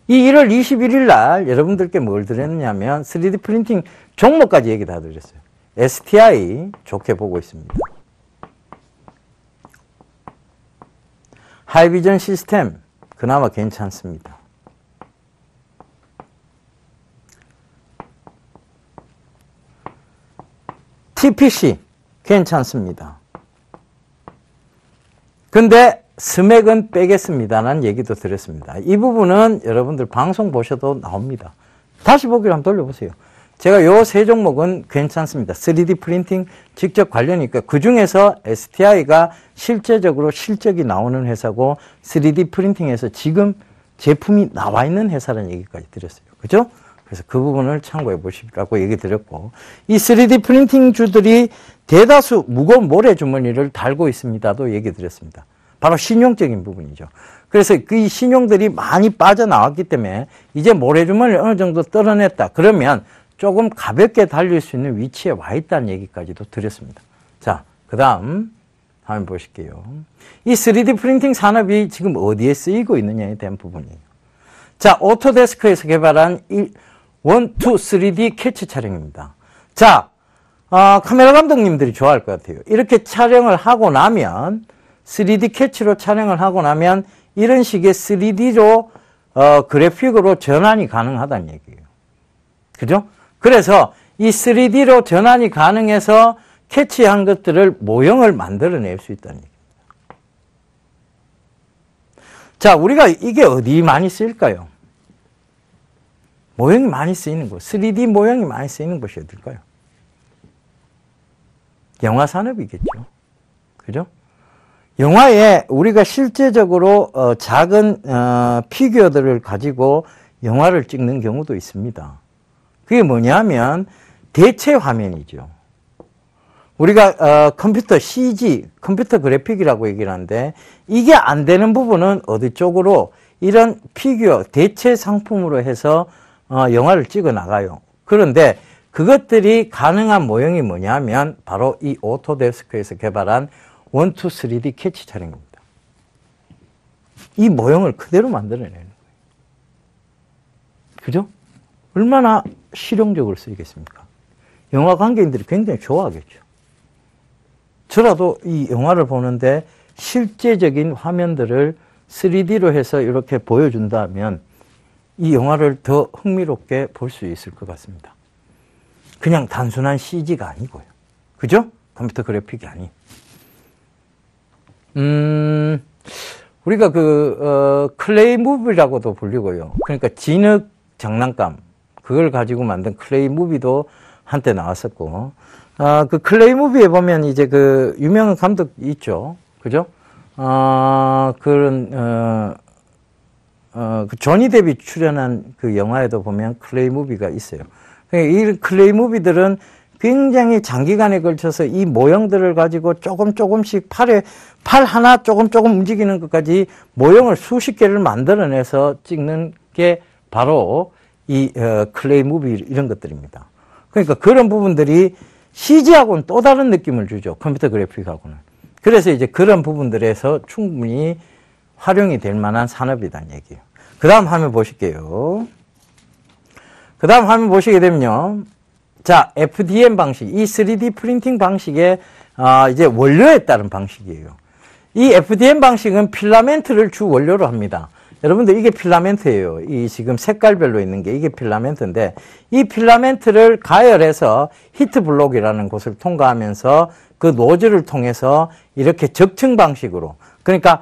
이 1월 21일 날 여러분들께 뭘 드렸냐면 3D 프린팅 종목까지 얘기 다 드렸어요. STI 좋게 보고 있습니다. 하이비전 시스템 그나마 괜찮습니다. TPC 괜찮습니다. 근데 스맥은 빼겠습니다라는 얘기도 드렸습니다. 이 부분은 여러분들 방송 보셔도 나옵니다. 다시 보기를 한번 돌려보세요. 제가 요 3종목은 괜찮습니다. 3D 프린팅 직접 관련이니까 그 중에서 STI가 실제적으로 실적이 나오는 회사고 3D 프린팅에서 지금 제품이 나와 있는 회사라는 얘기까지 드렸어요. 그죠? 그래서 그 부분을 참고해 보시라고 얘기 드렸고 이 3D 프린팅 주들이 대다수 무거운 모래주머니를 달고 있습니다도 얘기 드렸습니다. 바로 신용적인 부분이죠. 그래서 그 신용들이 많이 빠져나왔기 때문에 이제 모래주머니를 어느 정도 떨어냈다. 그러면 조금 가볍게 달릴 수 있는 위치에 와 있다는 얘기까지도 드렸습니다. 자, 그 다음 한번 보실게요. 이 3D 프린팅 산업이 지금 어디에 쓰이고 있느냐에 대한 부분이에요. 자, 오토데스크에서 개발한 1, 2, 3D 캐치 촬영입니다. 자, 카메라 감독님들이 좋아할 것 같아요. 이렇게 촬영을 하고 나면 3D 캐치로 촬영을 하고 나면 이런 식의 3D로 그래픽으로 전환이 가능하다는 얘기예요. 그죠? 그래서 이 3D로 전환이 가능해서 캐치한 것들을 모형을 만들어낼 수 있다는 얘기입니다. 자, 우리가 이게 어디 많이 쓰일까요? 모형이 많이 쓰이는 곳, 3D 모형이 많이 쓰이는 곳이 어딜까요? 영화 산업이겠죠. 그죠? 영화에 우리가 실제적으로 작은 피규어들을 가지고 영화를 찍는 경우도 있습니다. 그게 뭐냐면 대체 화면이죠. 우리가 컴퓨터 CG, 컴퓨터 그래픽이라고 얘기를 하는데 이게 안 되는 부분은 어디 쪽으로 이런 피규어, 대체 상품으로 해서 영화를 찍어 나가요. 그런데 그것들이 가능한 모형이 뭐냐면 바로 이 오토데스크에서 개발한 1, 2, 3D 캐치 촬영입니다. 이 모형을 그대로 만들어내는 거예요. 그죠? 얼마나 실용적으로 쓰이겠습니까? 영화 관계인들이 굉장히 좋아하겠죠. 저라도 이 영화를 보는데 실제적인 화면들을 3D로 해서 이렇게 보여준다면 이 영화를 더 흥미롭게 볼 수 있을 것 같습니다. 그냥 단순한 CG가 아니고요. 그죠? 컴퓨터 그래픽이 아닌. 우리가 클레이 무비라고도 불리고요. 그러니까 진흙 장난감, 그걸 가지고 만든 클레이 무비도 한때 나왔었고, 그 클레이 무비에 보면 이제 그 유명한 감독 있죠. 그죠? 그 조니 뎁이 출연한 그 영화에도 보면 클레이 무비가 있어요. 이 클레이 무비들은 굉장히 장기간에 걸쳐서 이 모형들을 가지고 조금씩 팔 하나 조금 움직이는 것까지 모형을 수십 개를 만들어내서 찍는 게 바로 이 클레이 무비 이런 것들입니다. 그러니까 그런 부분들이 CG하고는 또 다른 느낌을 주죠. 컴퓨터 그래픽하고는. 그래서 이제 그런 부분들에서 충분히 활용이 될 만한 산업이라는 얘기예요. 그 다음 화면 보실게요. 그 다음 화면 보시게 되면요. 자, FDM 방식, 이 3D 프린팅 방식의 이제 원료에 따른 방식이에요. 이 FDM 방식은 필라멘트를 주 원료로 합니다. 여러분들 이게 필라멘트예요. 이 지금 색깔별로 있는 게 이게 필라멘트인데 이 필라멘트를 가열해서 히트 블록이라는 곳을 통과하면서 그 노즐을 통해서 이렇게 적층 방식으로, 그러니까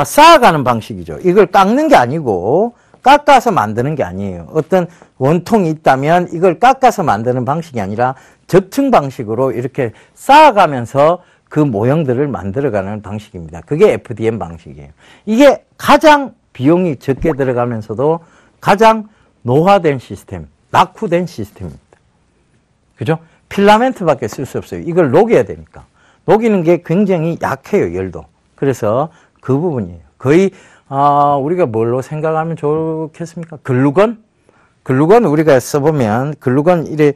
쌓아가는 방식이죠. 이걸 깎는 게 아니고 깎아서 만드는 게 아니에요. 어떤 원통이 있다면 이걸 깎아서 만드는 방식이 아니라 적층 방식으로 이렇게 쌓아가면서 그 모형들을 만들어가는 방식입니다. 그게 FDM 방식이에요. 이게 가장 비용이 적게 들어가면서도 가장 노화된 시스템, 낙후된 시스템입니다. 그죠? 필라멘트밖에 쓸 수 없어요. 이걸 녹여야 되니까. 녹이는 게 굉장히 약해요, 열도. 그래서 그 부분이에요. 거의 우리가 뭘로 생각하면 좋겠습니까? 글루건? 글루건 우리가 써보면 글루건 이래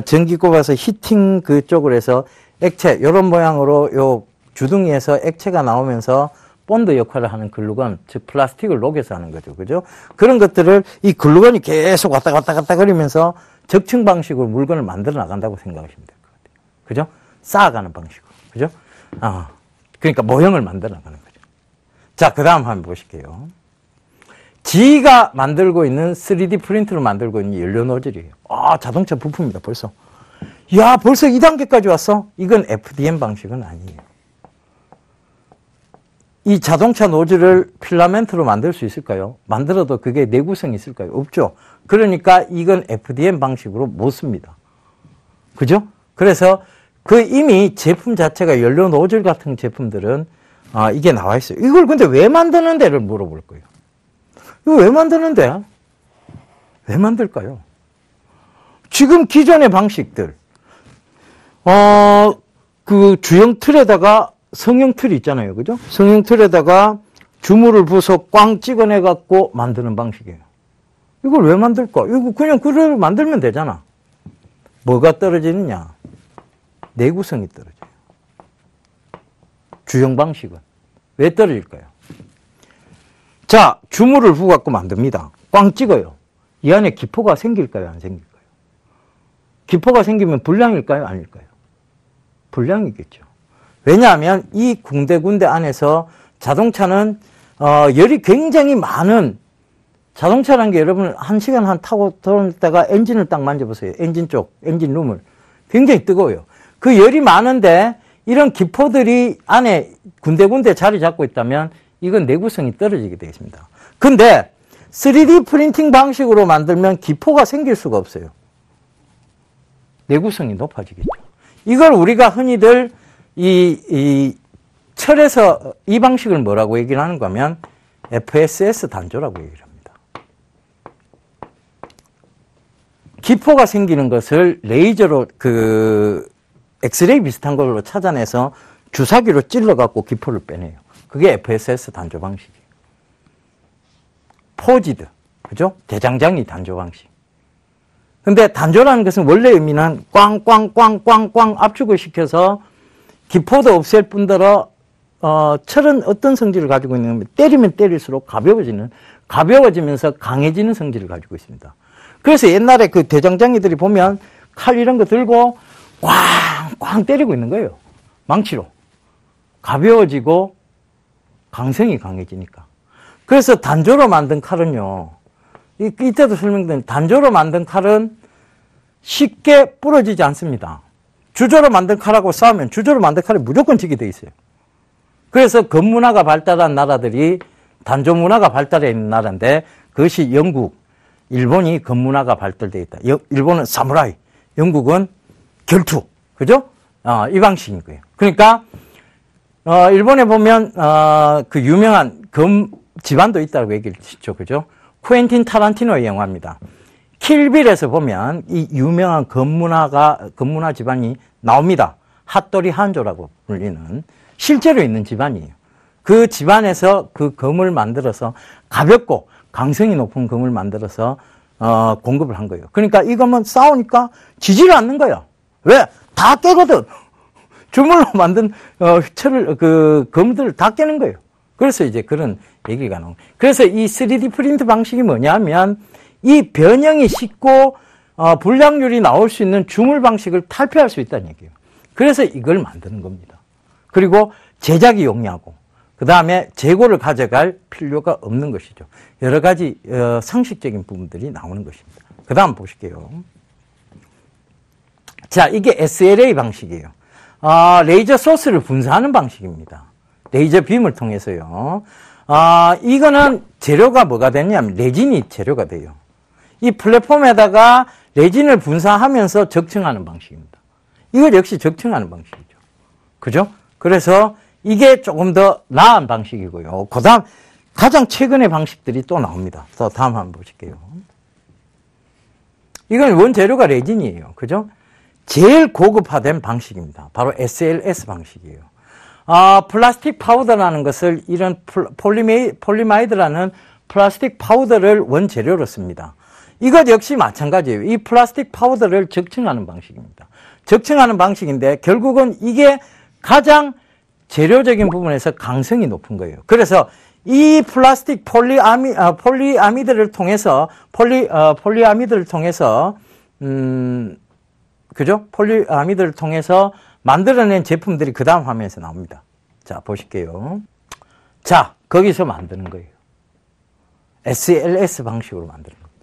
전기 꼽아서 히팅 그쪽으로 해서 액체 이런 모양으로 요 주둥이에서 액체가 나오면서 본드 역할을 하는 글루건, 즉 플라스틱을 녹여서 하는 거죠. 그죠? 그런 것들을 이 글루건이 계속 왔다 갔다 거리면서 적층 방식으로 물건을 만들어 나간다고 생각하시면 될 것 같아요. 그죠? 쌓아가는 방식으로. 그죠? 그러니까 모형을 만들어 나가는 거죠. 자, 그 다음 한번 보실게요. 지가 만들고 있는 3D 프린트로 만들고 있는 연료 노즐이에요. 자동차 부품입니다, 벌써. 야, 벌써 2단계까지 왔어? 이건 FDM 방식은 아니에요. 이 자동차 노즐을 필라멘트로 만들 수 있을까요? 만들어도 그게 내구성이 있을까요? 없죠. 그러니까 이건 FDM 방식으로 못 씁니다. 그죠? 그래서 그 이미 제품 자체가 연료 노즐 같은 제품들은 이게 나와 있어요. 이걸 근데 왜 만드는데를 물어볼 거예요. 이거 왜 만드는데? 왜 만들까요? 지금 기존의 방식들, 그 주형 틀에다가 성형 틀이 있잖아요. 그죠? 성형 틀에다가 주물을 부숴 꽝 찍어내갖고 만드는 방식이에요. 이걸 왜 만들까? 이거 그냥 그대로 만들면 되잖아. 뭐가 떨어지느냐? 내구성이 떨어져요. 주형 방식은. 왜 떨어질까요? 자, 주물을 부어갖고 만듭니다. 꽝 찍어요. 이 안에 기포가 생길까요? 안 생길까요? 기포가 생기면 불량일까요? 아닐까요? 불량이겠죠. 왜냐하면 이 군데군데 안에서 자동차는 열이 굉장히 많은 자동차라는 게 여러분 1시간 한 타고 돌아다가 엔진을 딱 만져보세요. 엔진 쪽, 엔진 룸을. 굉장히 뜨거워요. 그 열이 많은데 이런 기포들이 안에 군데군데 자리 잡고 있다면 이건 내구성이 떨어지게 되겠습니다. 근데 3D 프린팅 방식으로 만들면 기포가 생길 수가 없어요. 내구성이 높아지겠죠. 이걸 우리가 흔히들 철에서 이 방식을 뭐라고 얘기를 하는가 하면 FSS 단조라고 얘기를 합니다. 기포가 생기는 것을 레이저로 엑스레이 비슷한 걸로 찾아내서 주사기로 찔러갖고 기포를 빼내요. 그게 FSS 단조 방식이에요. 포지드, 그죠? 대장장이 단조 방식. 근데 단조라는 것은 원래 의미는 꽝꽝꽝꽝꽝 압축을 시켜서 기포도 없앨 뿐더러 철은 어떤 성질을 가지고 있냐면 때리면 때릴수록 가벼워지면서 강해지는 성질을 가지고 있습니다. 그래서 옛날에 그 대장장이들이 보면 칼 이런 거 들고 꽝꽝 때리고 있는 거예요. 망치로. 가벼워지고 강성이 강해지니까. 그래서 단조로 만든 칼은요. 이때도 설명드린 단조로 만든 칼은 쉽게 부러지지 않습니다. 주조로 만든 칼하고 싸우면 주조로 만든 칼이 무조건 지게 돼 있어요. 그래서 검문화가 발달한 나라들이 단조 문화가 발달해 있는 나라인데 그것이 영국, 일본이 검문화가 발달되어 있다. 일본은 사무라이, 영국은 결투. 그죠? 이 방식인 거예요. 그러니까 일본에 보면 그 유명한 검 집안도 있다고 얘기를 했죠. 그죠? 쿠엔틴 타란티노의 영화입니다. 킬빌에서 보면 이 유명한 검문화 집안이 나옵니다. 핫도리 한조라고 불리는 실제로 있는 집안이에요. 그 집안에서 그 검을 만들어서 가볍고 강성이 높은 검을 만들어서 공급을 한 거예요. 그러니까 이 검은 싸우니까 지지를 않는 거예요. 왜? 다 깨거든. 주물로 만든 검들을 다 깨는 거예요. 그래서 이제 그런 얘기가 나옵니다. 그래서 이 3D 프린트 방식이 뭐냐면 이 변형이 쉽고 불량률이 나올 수 있는 주물 방식을 탈피할 수 있다는 얘기예요. 그래서 이걸 만드는 겁니다. 그리고 제작이 용이하고 그 다음에 재고를 가져갈 필요가 없는 것이죠. 여러 가지 상식적인 부분들이 나오는 것입니다. 그 다음 보실게요. 자, 이게 SLA 방식이에요. 레이저 소스를 분사하는 방식입니다. 레이저 빔을 통해서요. 이거는 재료가 뭐가 되냐면 레진이 재료가 돼요. 이 플랫폼에다가 레진을 분사하면서 적층하는 방식입니다. 이거 역시 적층하는 방식이죠. 그죠? 그래서 이게 조금 더 나은 방식이고요. 그 다음 가장 최근의 방식들이 또 나옵니다. 또 다음 한번 보실게요. 이건 원재료가 레진이에요. 그죠? 제일 고급화된 방식입니다. 바로 SLS 방식이에요. 플라스틱 파우더라는 것을 이런 폴리마이드라는 플라스틱 파우더를 원재료로 씁니다. 이것 역시 마찬가지예요. 이 플라스틱 파우더를 적층하는 방식입니다. 적층하는 방식인데 결국은 이게 가장 재료적인 부분에서 강성이 높은 거예요. 그래서 이 플라스틱 폴리아미드를 통해서 그죠? 폴리아미드를 통해서 만들어낸 제품들이 그 다음 화면에서 나옵니다. 자, 보실게요. 자, 거기서 만드는 거예요. SLS 방식으로 만드는 겁니다.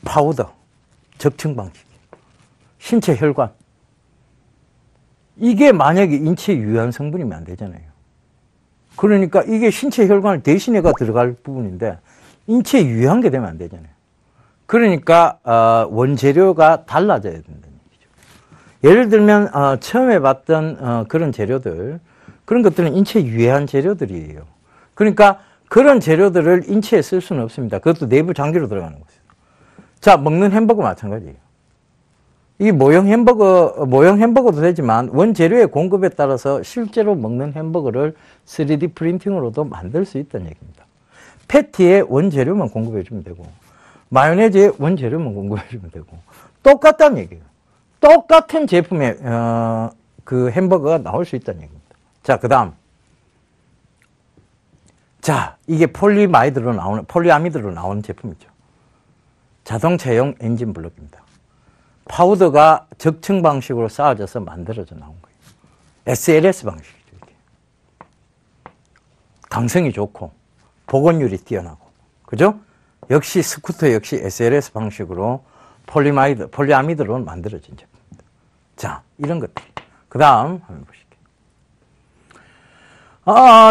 파우더, 적층 방식, 신체 혈관. 이게 만약에 인체에 유해한 성분이면 안 되잖아요. 그러니까 이게 신체 혈관을 대신해가 들어갈 부분인데 인체에 유해한 게 되면 안 되잖아요. 그러니까 원재료가 달라져야 된다는 얘기죠. 예를 들면 처음에 봤던 그런 재료들, 그런 것들은 인체에 유해한 재료들이에요. 그러니까 그런 재료들을 인체에 쓸 수는 없습니다. 그것도 내부 장기로 들어가는 거죠. 자, 먹는 햄버거 마찬가지예요. 이 모형 햄버거도 되지만 원재료의 공급에 따라서 실제로 먹는 햄버거를 3D 프린팅으로도 만들 수 있다는 얘기입니다. 패티의 원재료만 공급해주면 되고, 마요네즈의 원재료만 공급해주면 되고, 똑같다는 얘기예요. 똑같은 제품의, 그 햄버거가 나올 수 있다는 얘기입니다. 자, 그 다음. 자, 이게 폴리아미드로 나오는 제품이죠. 자동차용 엔진 블록입니다. 파우더가 적층 방식으로 쌓아져서 만들어져 나온 거예요. SLS 방식이죠, 이게. 강성이 좋고, 복원율이 뛰어나고, 그죠? 역시 스쿠터 역시 SLS 방식으로 폴리아미드로 만들어진 제품입니다. 자, 이런 것들. 그 다음, 한번 보실게요.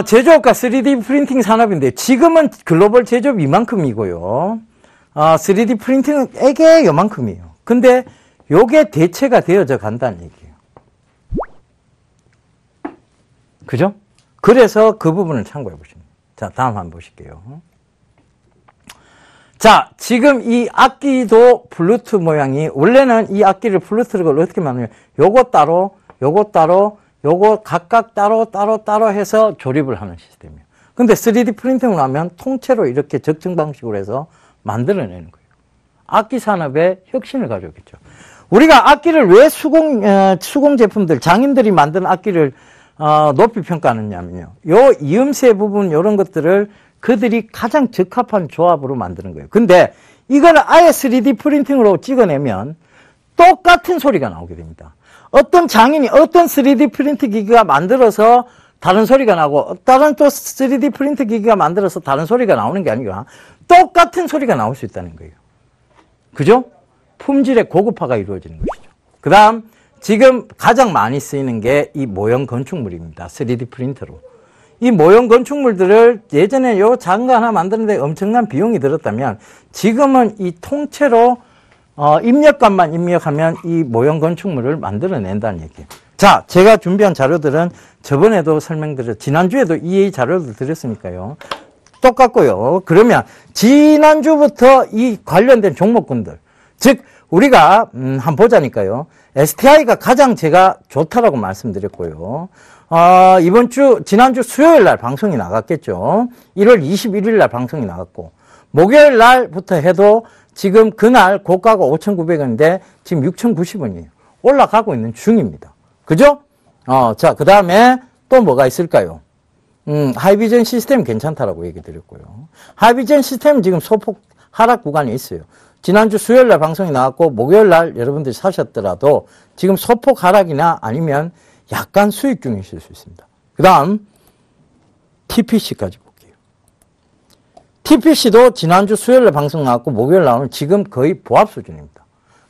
제조업과 3D 프린팅 산업인데, 지금은 글로벌 제조업 이만큼이고요. 3D 프린팅은 애게 요만큼이에요. 근데, 요게 대체가 되어져 간다는 얘기예요. 그죠? 그래서 그 부분을 참고해 보시면. 자, 다음 한번 보실게요. 자, 지금 이 악기도 플루트 모양이, 원래는 이 악기를 플루트를 어떻게 만드냐면, 요거 따로, 요거 각각 따로 해서 조립을 하는 시스템이에요. 근데 3D 프린팅을 하면 통째로 이렇게 적층 방식으로 해서 만들어내는 거예요. 악기 산업의 혁신을 가져오겠죠. 우리가 악기를 왜 수공 제품들, 장인들이 만든 악기를 높이 평가하느냐면요. 요 이음새 부분, 요런 것들을 그들이 가장 적합한 조합으로 만드는 거예요. 근데 이걸 아예 3D 프린팅으로 찍어내면 똑같은 소리가 나오게 됩니다. 어떤 장인이 어떤 3D 프린트 기기가 만들어서 다른 소리가 나고, 다른 또 3D 프린트 기기가 만들어서 다른 소리가 나오는 게 아니라 똑같은 소리가 나올 수 있다는 거예요. 그죠? 품질의 고급화가 이루어지는 것이죠. 그 다음, 지금 가장 많이 쓰이는 게 이 모형 건축물입니다. 3D 프린터로. 이 모형 건축물들을 예전에 요 작은 거 하나 만드는데 엄청난 비용이 들었다면, 지금은 이 통째로 입력값만 입력하면 이 모형 건축물을 만들어낸다는 얘기예요. 자, 제가 준비한 자료들은 저번에도 설명드렸, 지난주에도 이 자료를 드렸으니까요. 똑같고요. 그러면 지난주부터 이 관련된 종목군들, 즉 우리가 한번 보자니까요. STI가 가장 제가 좋다라고 말씀드렸고요. 지난주 수요일 날 방송이 나갔겠죠. 1월 21일 날 방송이 나갔고, 목요일 날부터 해도 지금 그날 고가가 5,900원인데 지금 6,090원이에요. 올라가고 있는 중입니다. 그죠? 자, 그 다음에 또 뭐가 있을까요? 하이비전 시스템 괜찮다라고 얘기 드렸고요. 하이비전 시스템은 지금 소폭 하락 구간에 있어요. 지난주 수요일 날 방송이 나왔고, 목요일 날 여러분들이 사셨더라도 지금 소폭 하락이나 아니면 약간 수익 중이실 수 있습니다. 그 다음, TPC까지 볼게요. TPC도 지난주 수요일 날 방송 나왔고, 목요일 나오면 지금 거의 보합 수준입니다.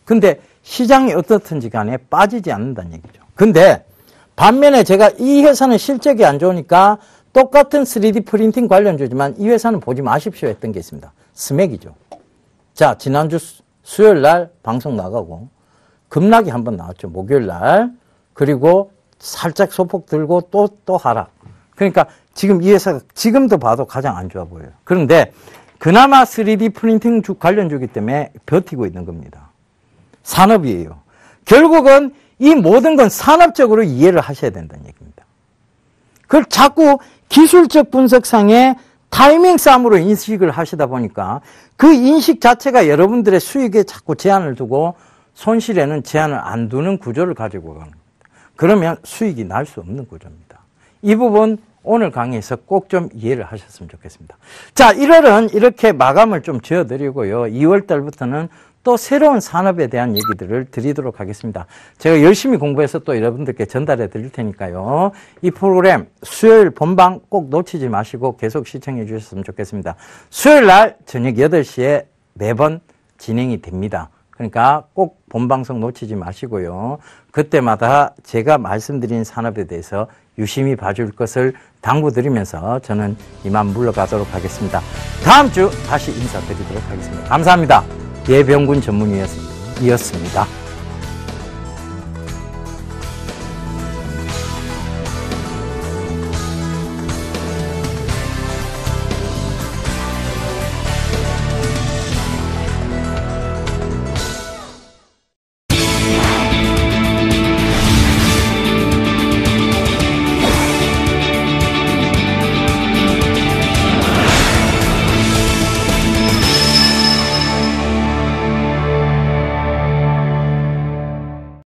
근데 시장이 어떻든지 간에 빠지지 않는다는 얘기죠. 근데 반면에 제가 이 회사는 실적이 안 좋으니까 똑같은 3D 프린팅 관련주지만 이 회사는 보지 마십시오 했던 게 있습니다. 스맥이죠. 자, 지난주 수요일 날 방송 나가고 급락이 한번 나왔죠. 목요일 날. 그리고 살짝 소폭 들고 또 하락. 그러니까 지금 이 회사가 지금도 봐도 가장 안 좋아 보여요. 그런데 그나마 3D 프린팅 관련주기 때문에 버티고 있는 겁니다. 산업이에요. 결국은 이 모든 건 산업적으로 이해를 하셔야 된다는 얘기입니다. 그걸 자꾸 기술적 분석상의 타이밍 싸움으로 인식을 하시다 보니까 그 인식 자체가 여러분들의 수익에 자꾸 제한을 두고 손실에는 제한을 안 두는 구조를 가지고 가는 겁니다. 그러면 수익이 날 수 없는 구조입니다. 이 부분 오늘 강의에서 꼭 좀 이해를 하셨으면 좋겠습니다. 자, 1월은 이렇게 마감을 좀 지어드리고요. 2월 달부터는 또 새로운 산업에 대한 얘기들을 드리도록 하겠습니다. 제가 열심히 공부해서 또 여러분들께 전달해 드릴 테니까요. 이 프로그램 수요일 본방 꼭 놓치지 마시고 계속 시청해 주셨으면 좋겠습니다. 수요일 날 저녁 8시에 매번 진행이 됩니다. 그러니까 꼭 본방송 놓치지 마시고요. 그때마다 제가 말씀드린 산업에 대해서 유심히 봐줄 것을 당부드리면서 저는 이만 물러가도록 하겠습니다. 다음 주 다시 인사드리도록 하겠습니다. 감사합니다. 예병군 전문의였습니다.